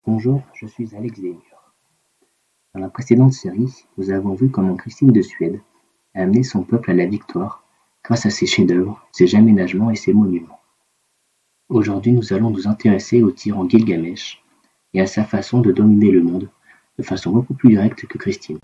Bonjour, je suis Alex Desmurs. Dans la précédente série, nous avons vu comment Christine de Suède a amené son peuple à la victoire grâce à ses chefs-d'œuvre, ses aménagements et ses monuments. Aujourd'hui, nous allons nous intéresser au tyran Gilgamesh et à sa façon de dominer le monde de façon beaucoup plus directe que Christine.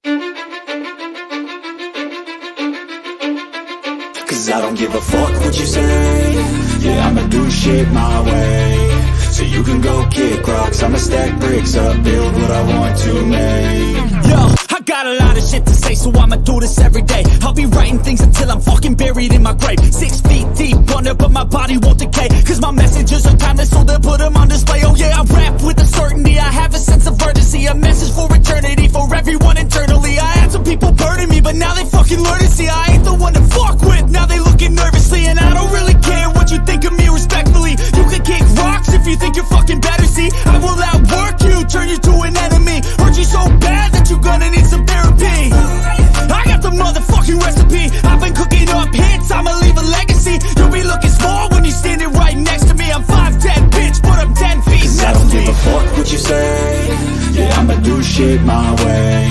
Cause I don't give a fuck what you say. Yeah, I'ma do shit my way. So you can go kick rocks, I'ma stack bricks up, build what I want to make. Yo, I got a lot of shit to say, so I'ma do this every day. I'll be writing things until I'm fucking buried in my grave. 6 feet deep under, but my body won't decay. Cause my messages are timeless, so they'll put them on display. Oh yeah, I rap with a certainty, I have a sense of urgency. A message for eternity, for everyone internally. I had some people burning me, but now they fucking learn to see I ain't the one to fuck with. Now they looking nervously, and I don't really care what you think of me respectfully. You can kick rocks if you think you're fucking better, see I will outwork you, turn you to an enemy. Hurt you so bad that you're gonna need some therapy. I got the motherfucking recipe, I've been cooking up hits, I'ma leave a legacy. You'll be looking small when you're standing right next to me. I'm 5'10", bitch, but I'm 10 feet next to me. I don't give a fuck what you say. Yeah, I'ma do shit my way.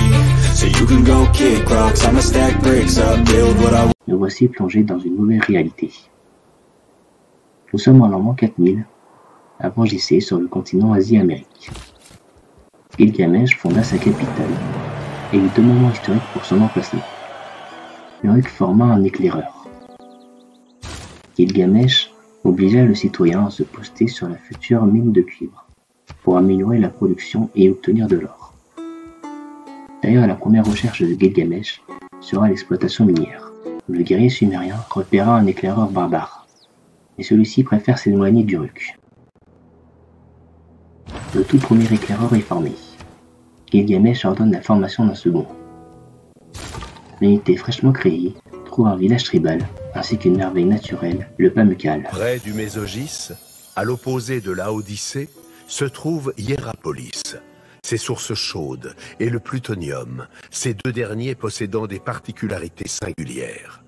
So you can go kick rocks, I'ma stack bricks up, build what I want. Nous voici plongés dans une nouvelle réalité. Nous sommes en l'an 4000, avant JC sur le continent Asie-Amérique. Gilgamesh fonda sa capitale et eut deux moments historiques pour son emplacement. Uruk forma un éclaireur. Gilgamesh obligea le citoyen à se poster sur la future mine de cuivre pour améliorer la production et obtenir de l'or. D'ailleurs, la première recherche de Gilgamesh sera l'exploitation minière. Le guerrier sumérien repéra un éclaireur barbare, mais celui-ci préfère s'éloigner d'Uruk. Le tout premier éclaireur est formé. Gilgamesh ordonne la formation d'un second. L'unité fraîchement créée trouve un village tribal, ainsi qu'une merveille naturelle, le Pamukkale. Près du Mésogis, à l'opposé de Laodicée, se trouve Hierapolis, ses sources chaudes, et le plutonium, ces deux derniers possédant des particularités singulières.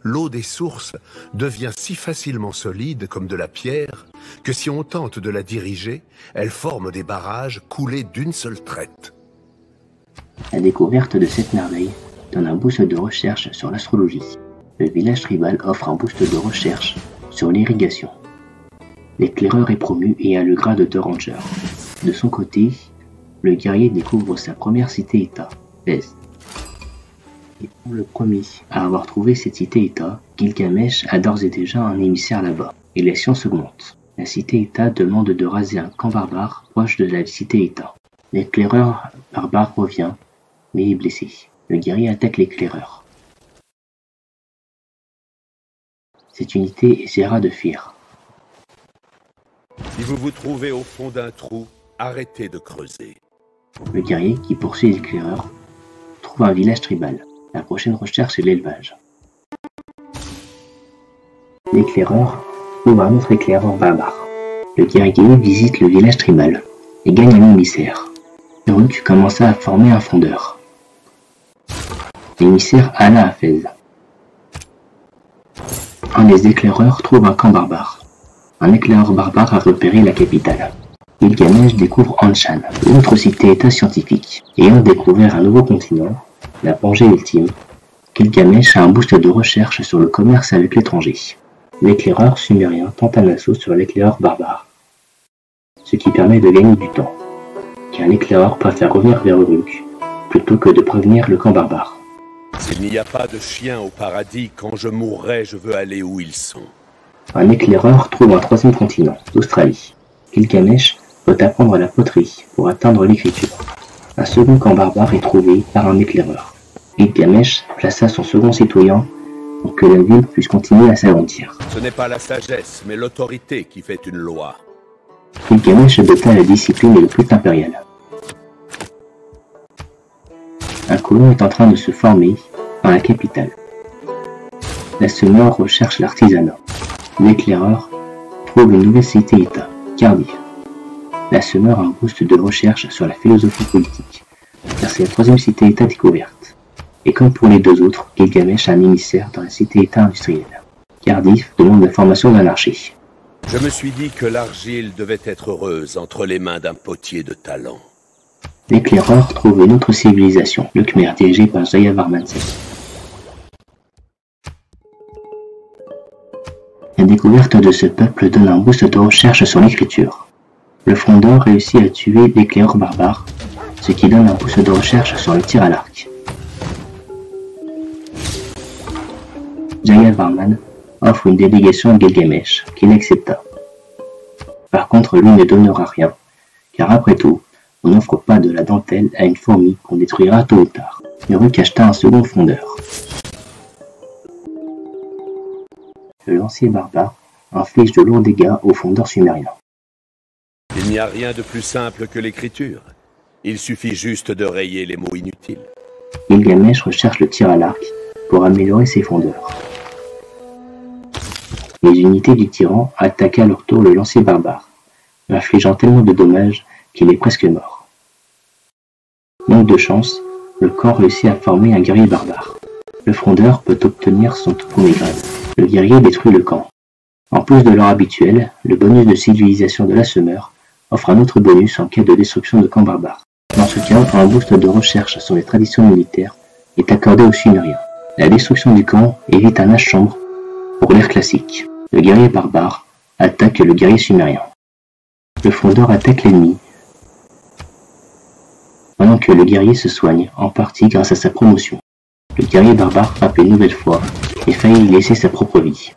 L'eau des sources devient si facilement solide comme de la pierre que si on tente de la diriger, elle forme des barrages coulés d'une seule traite. La découverte de cette merveille donne un boost de recherche sur l'astrologie. Le village tribal offre un boost de recherche sur l'irrigation. L'éclaireur est promu et a le grade de ranger. De son côté, le guerrier découvre sa première cité-état, Fès. Et pour le premier à avoir trouvé cette cité-état, Gilgamesh a d'ores et déjà un émissaire là-bas, et les sciences augmentent. La cité-état demande de raser un camp barbare proche de la cité-état. L'éclaireur barbare revient, mais est blessé. Le guerrier attaque l'éclaireur. Cette unité essaiera de fuir. Si vous vous trouvez au fond d'un trou, arrêtez de creuser. Le guerrier, qui poursuit l'éclaireur, trouve un village tribal. La prochaine recherche est l'élevage. L'éclaireur trouve un autre éclaireur barbare. Le guerrier visite le village tribal et gagne un émissaire. Uruk commença à former un fondeur. L'émissaire alla à Fès. Un des éclaireurs trouve un camp barbare. Un éclaireur barbare a repéré la capitale. Gilgamesh découvre Anshan, l'autre cité-état scientifique. Ayant découvert un nouveau continent, la Pangée ultime, Gilgamesh a un boost de recherche sur le commerce avec l'étranger. L'éclaireur sumérien tente un assaut sur l'éclaireur barbare, ce qui permet de gagner du temps, car l'éclaireur préfère revenir vers Uruk plutôt que de prévenir le camp barbare. S'il n'y a pas de chiens au paradis, quand je mourrai, je veux aller où ils sont. Un éclaireur trouve un troisième continent, l'Australie. Gilgamesh doit apprendre la poterie pour atteindre l'écriture. Un second camp barbare est trouvé par un éclaireur. Gilgamesh plaça son second citoyen pour que la ville puisse continuer à s'agrandir. Ce n'est pas la sagesse, mais l'autorité qui fait une loi. Gilgamesh adopta la discipline et le culte impérial. Un colon est en train de se former dans la capitale. La semeur recherche l'artisanat. L'éclaireur trouve une nouvelle cité-état, Cardiff. La semeur a un boost de recherche sur la philosophie politique, car c'est la troisième cité-état découverte. Et comme pour les deux autres, Gilgamesh a un émissaire dans la cité-état industrielle. Cardiff demande la formation d'un archer. Je me suis dit que l'argile devait être heureuse entre les mains d'un potier de talent. L'éclaireur trouve une autre civilisation, le Khmer, dirigé par Jayavarman II. La découverte de ce peuple donne un boost de recherche sur l'écriture. Le fondeur réussit à tuer l'éclaireur barbare, ce qui donne un boost de recherche sur le tir à l'arc. Jayavarman offre une délégation à Gilgamesh, qu'il accepta. Par contre, lui ne donnera rien, car après tout, on n'offre pas de la dentelle à une fourmi qu'on détruira tôt ou tard. Uruk acheta un second fondeur. Le lancier barbare inflige de lourds dégâts aux fondeurs sumériens. Il n'y a rien de plus simple que l'écriture. Il suffit juste de rayer les mots inutiles. Gilgamesh recherche le tir à l'arc pour améliorer ses fondeurs. Les unités du tyran attaquent à leur tour le lancier barbare, infligeant tellement de dommages qu'il est presque mort. Manque de chance, le camp réussit à former un guerrier barbare. Le frondeur peut obtenir son tout premier grade. Le guerrier détruit le camp. En plus de l'or habituel, le bonus de civilisation de la semeur offre un autre bonus en cas de destruction de camps barbares. Dans ce cas, un boost de recherche sur les traditions militaires est accordé aux Sumériens. La destruction du camp évite un âge-chambre pour l'ère classique. Le guerrier barbare attaque le guerrier sumérien. Le frondeur attaque l'ennemi, pendant que le guerrier se soigne, en partie grâce à sa promotion. Le guerrier barbare frappe une nouvelle fois et faillit y laisser sa propre vie.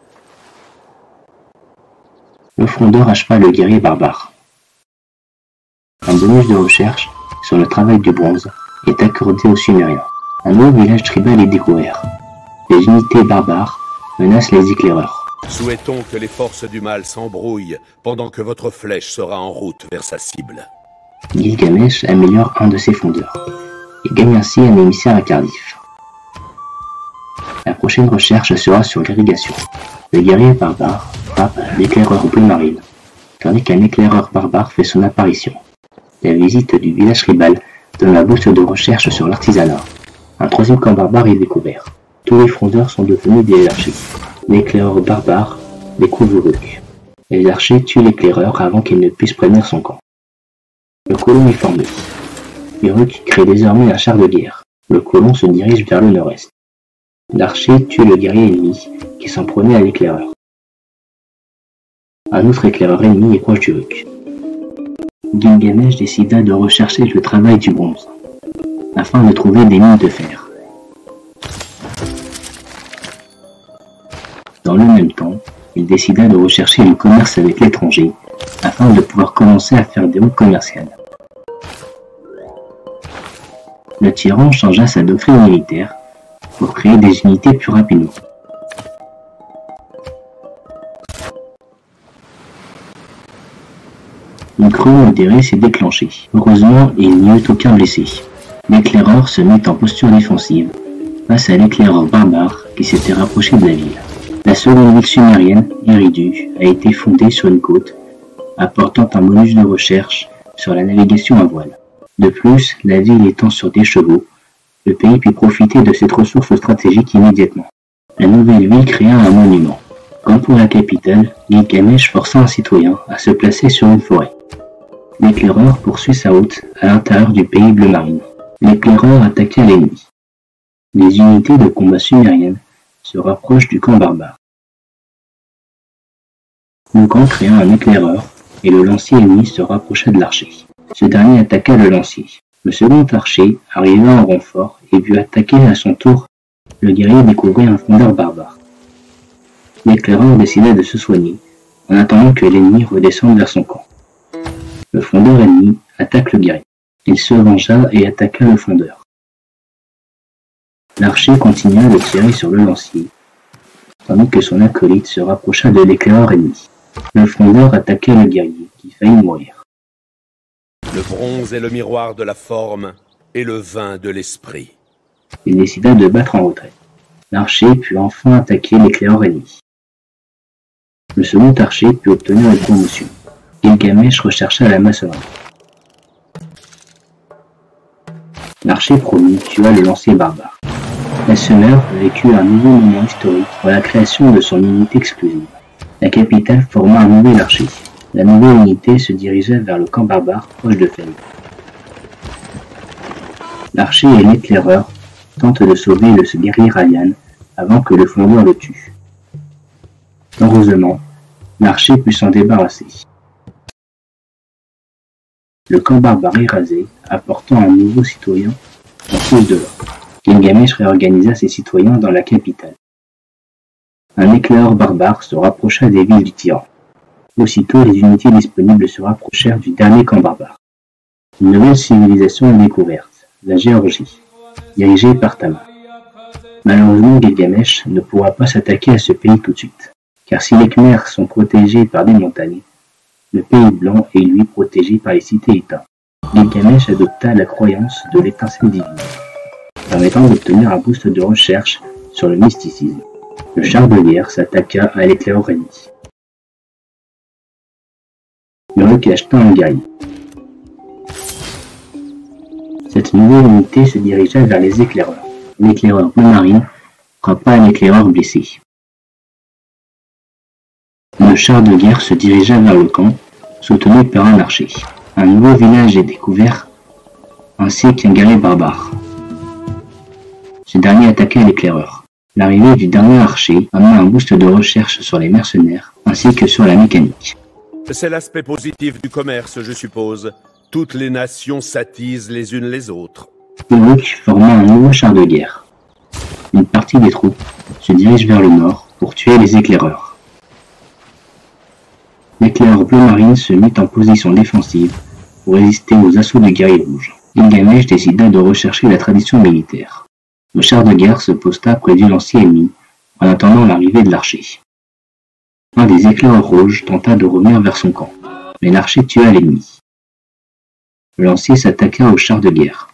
Le frondeur acheva le guerrier barbare. Un bonus de recherche sur le travail du bronze est accordé aux Sumériens. Un nouveau village tribal est découvert. Les unités barbares menacent les éclaireurs. Souhaitons que les forces du mal s'embrouillent pendant que votre flèche sera en route vers sa cible. Gilgamesh améliore un de ses fondeurs et gagne ainsi un émissaire à Cardiff. La prochaine recherche sera sur l'irrigation. Le guerrier barbare frappe l'éclaireur bleu marine, tandis qu'un éclaireur barbare fait son apparition. La visite du village tribal donne un boost de recherche sur l'artisanat. Un troisième camp barbare est découvert. Tous les frondeurs sont devenus des archers. L'éclaireur barbare découvre Uruk. Les archers tuent l'éclaireur avant qu'il ne puisse prévenir son camp. Le colon est formé. Uruk crée désormais un char de guerre. Le colon se dirige vers le nord-est. L'archer tue le guerrier ennemi qui s'en prenait à l'éclaireur. Un autre éclaireur ennemi est proche d'Uruk. Gilgamesh décida de rechercher le travail du bronze, afin de trouver des mines de fer. Dans le même temps, il décida de rechercher le commerce avec l'étranger, afin de pouvoir commencer à faire des routes commerciales. Le tyran changea sa doctrine militaire pour créer des unités plus rapidement. Une crue modérée s'est déclenchée. Heureusement, il n'y eut aucun blessé. L'éclaireur se mit en posture défensive face à l'éclaireur barbare qui s'était rapproché de la ville. La seconde ville sumérienne, Eridu, a été fondée sur une côte, apportant un bonus de recherche sur la navigation à voile. De plus, la ville étant sur des chevaux, le pays put profiter de cette ressource stratégique immédiatement. La nouvelle ville créa un monument. Comme pour la capitale, Gilgamesh força un citoyen à se placer sur une forêt. L'éclaireur poursuit sa route à l'intérieur du pays bleu marine. L'éclaireur attaqua l'ennemi. Les unités de combat sumériennes se rapprochent du camp barbare. Le camp créa un éclaireur et le lancier ennemi se rapprocha de l'archer. Ce dernier attaqua le lancier. Le second archer arriva en renfort et vut attaquer à son tour. Le guerrier découvrit un fondeur barbare. L'éclaireur décida de se soigner en attendant que l'ennemi redescende vers son camp. Le fondeur ennemi attaque le guerrier. Il se vengea et attaqua le fondeur. L'archer continua de tirer sur le lancier, tandis que son acolyte se rapprocha de l'éclaireur ennemi. Le fondeur attaqua le guerrier, qui faillit mourir. Le bronze est le miroir de la forme et le vin de l'esprit. Il décida de battre en retraite. L'archer put enfin attaquer l'éclaireur ennemi. Le second archer put obtenir une promotion. Gilgamesh rechercha la maçonnerie. L'archer promu tua le lancier barbare. La semeur vécut un nouveau moment historique pour la création de son unité exclusive. La capitale forma un nouvel archer. La nouvelle unité se dirigea vers le camp barbare proche de Fenn. L'archer et l'éclaireur tentent de sauver le guerrier Ryan avant que le fondeur le tue. Heureusement, l'archer put s'en débarrasser. Le camp barbare est rasé, apportant un nouveau citoyen en cause de l'ordre. Gilgamesh réorganisa ses citoyens dans la capitale. Un éclaireur barbare se rapprocha des villes du tyran. Aussitôt, les unités disponibles se rapprochèrent du dernier camp barbare. Une nouvelle civilisation est découverte, la Géorgie, dirigée par Tamar. Malheureusement, Gilgamesh ne pourra pas s'attaquer à ce pays tout de suite, car si les Khmers sont protégés par des montagnes, le pays blanc est lui protégé par les cités-États. Gilgamesh adopta la croyance de l'étincelle divine, permettant d'obtenir un boost de recherche sur le mysticisme. Le char de guerre s'attaqua à l'éclaireur ennemi. Uruk acheta un guerrier. Cette nouvelle unité se dirigea vers les éclaireurs. L'éclaireur bleu marine frappa un éclaireur blessé. Le char de guerre se dirigea vers le camp, soutenu par un archer. Un nouveau village est découvert, ainsi qu'un guerrier barbare. Ce dernier attaqua l'éclaireur. L'arrivée du dernier archer amena un boost de recherche sur les mercenaires, ainsi que sur la mécanique. C'est l'aspect positif du commerce, je suppose. Toutes les nations s'attisent les unes les autres. Uruk forma un nouveau char de guerre. Une partie des troupes se dirige vers le nord pour tuer les éclaireurs. L'éclaireur bleu marine se mit en position défensive pour résister aux assauts des guerriers rouges. Gilgamesh décida de rechercher la tradition militaire. Le char de guerre se posta près du lancier ennemi en attendant l'arrivée de l'archer. Un des éclaireurs rouges tenta de revenir vers son camp, mais l'archer tua l'ennemi. Le lancier s'attaqua au char de guerre.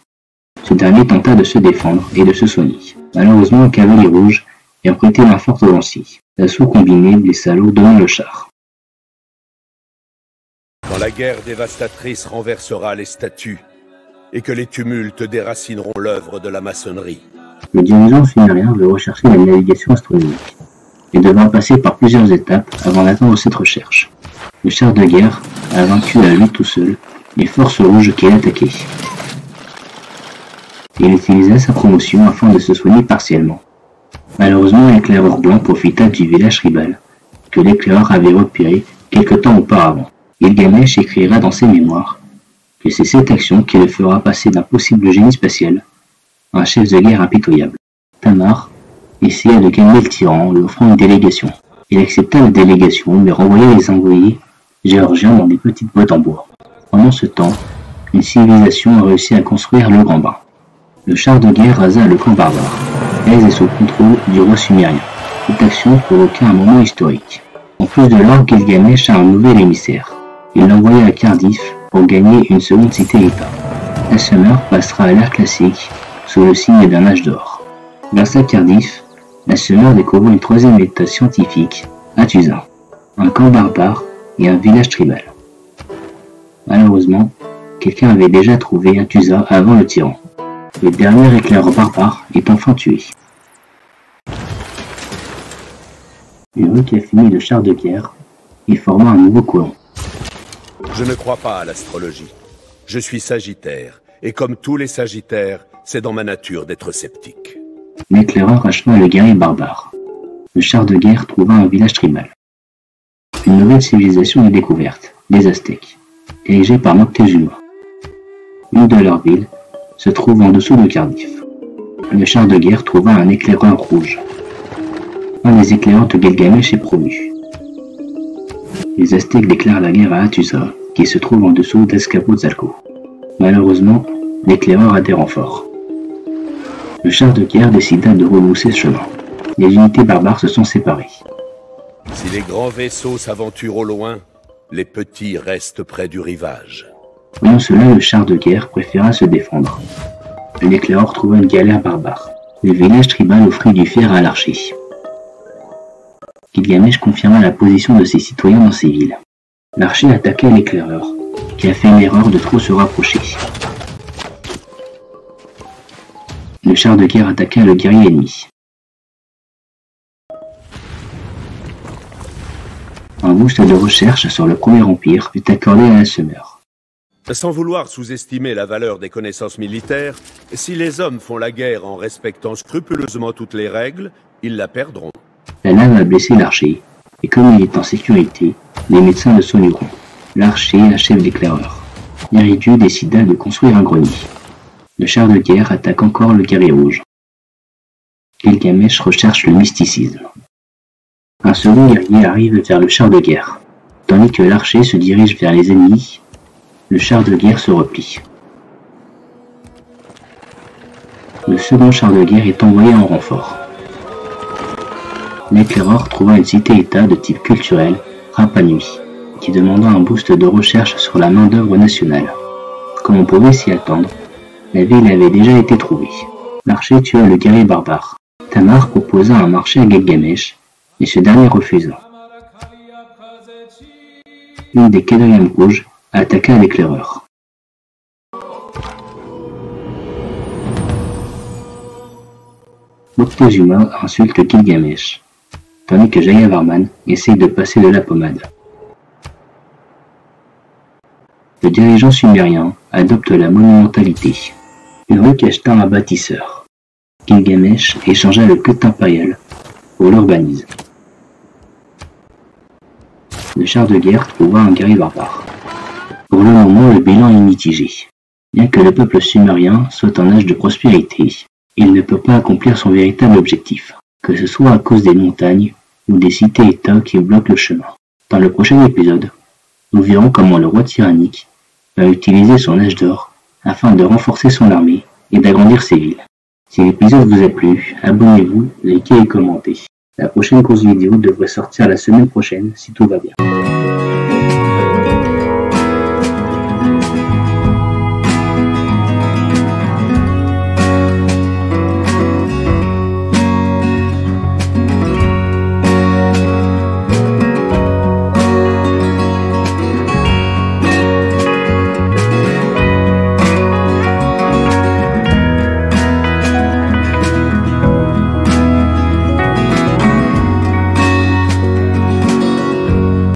Ce dernier tenta de se défendre et de se soigner. Malheureusement, un cavalier rouge ayant prêté main forte au lancier. L'assaut combiné blessa l'eau donnant le char. Quand la guerre dévastatrice renversera les statues et que les tumultes déracineront l'œuvre de la maçonnerie. Le dirigeant sumérien veut rechercher la navigation astronomique et devra passer par plusieurs étapes avant d'atteindre cette recherche. Le char de guerre a vaincu à lui tout seul les forces rouges qui l'attaquaient. Il utilisa sa promotion afin de se soigner partiellement. Malheureusement, l'éclaireur blanc profita du village tribal que l'éclaireur avait repéré quelque temps auparavant. Gilgamesh écrira dans ses mémoires que c'est cette action qui le fera passer d'un possible génie spatial à un chef de guerre impitoyable. Tamar essaya de calmer le tyran en lui offrant une délégation. Il accepta la délégation mais renvoya les envoyés géorgiens dans des petites boîtes en bois. Pendant ce temps, une civilisation a réussi à construire le Grand Bain. Le char de guerre rasa le camp barbare, est sous contrôle du roi sumérien. Cette action provoqua un moment historique. En plus de l'or, Gilgamesh a un nouvel émissaire. Il l'envoya à Cardiff pour gagner une seconde cité-État. La Summer passera à l'ère classique sous le signe d'un âge d'or. Grâce à Cardiff, la Summer découvre une troisième État scientifique, Hattusa, un camp barbare et un village tribal. Malheureusement, quelqu'un avait déjà trouvé Hattusa avant le tyran. Le dernier éclaireur barbare est enfin tué. Uruk a fini le char de guerre et forma un nouveau colon. Je ne crois pas à l'astrologie. Je suis Sagittaire, et comme tous les Sagittaires, c'est dans ma nature d'être sceptique. L'éclaireur acheva le guerrier barbare. Le char de guerre trouva un village tribal. Une nouvelle civilisation est découverte, les Aztèques, dirigés par Moctezuma. Une de leurs villes se trouve en dessous de Cardiff. Le char de guerre trouva un éclaireur rouge. Un des éclaireurs de Gilgamesh est promu. Les Aztèques déclarent la guerre à Hattusa, qui se trouve en dessous d'Azcapotzalco. Malheureusement, l'éclaireur a des renforts. Le char de guerre décida de rebrousser ce chemin. Les unités barbares se sont séparées. Si les grands vaisseaux s'aventurent au loin, les petits restent près du rivage. Voyant cela, le char de guerre préféra se défendre. L'éclaireur trouva une galère barbare. Le village tribal offrit du fer à l'archer. Gilgamesh confirma la position de ses citoyens dans ces villes. L'archer attaqua l'éclaireur, qui a fait l'erreur de trop se rapprocher. Le char de guerre attaqua le guerrier ennemi. Un boost de recherche sur le Premier Empire fut accordé à Assumer. Sans vouloir sous-estimer la valeur des connaissances militaires, si les hommes font la guerre en respectant scrupuleusement toutes les règles, ils la perdront. La lame a blessé l'archer, et comme il est en sécurité, les médecins le soigneront. L'archer achève l'éclaireur. Eridu décida de construire un grenier. Le char de guerre attaque encore le guerrier rouge. Gilgamesh recherche le mysticisme. Un second guerrier arrive vers le char de guerre. Tandis que l'archer se dirige vers les ennemis, le char de guerre se replie. Le second char de guerre est envoyé en renfort. L'éclaireur trouva une cité-état de type culturel, Rapa Nui, qui demanda un boost de recherche sur la main-d'œuvre nationale. Comme on pouvait s'y attendre, la ville avait déjà été trouvée. L'archer tua le guerrier barbare. Tamar proposa un marché à Gilgamesh, et ce dernier refusa. Une des Kedayam rouges attaqua l'éclaireur. Moctezuma insulte Gilgamesh, tandis que Jayavarman essaye de passer de la pommade. Le dirigeant sumérien adopte la monumentalité. Uruk acheta un bâtisseur. Gilgamesh échangea le culte impérial pour l'urbanisme. Le char de guerre trouva un guerrier barbare. Pour le moment, le bilan est mitigé. Bien que le peuple sumérien soit en âge de prospérité, il ne peut pas accomplir son véritable objectif, que ce soit à cause des montagnes ou des cités-états qui bloquent le chemin. Dans le prochain épisode, nous verrons comment le roi tyrannique va utiliser son âge d'or afin de renforcer son armée et d'agrandir ses villes. Si l'épisode vous a plu, abonnez-vous, likez et commentez. La prochaine course vidéo devrait sortir la semaine prochaine si tout va bien.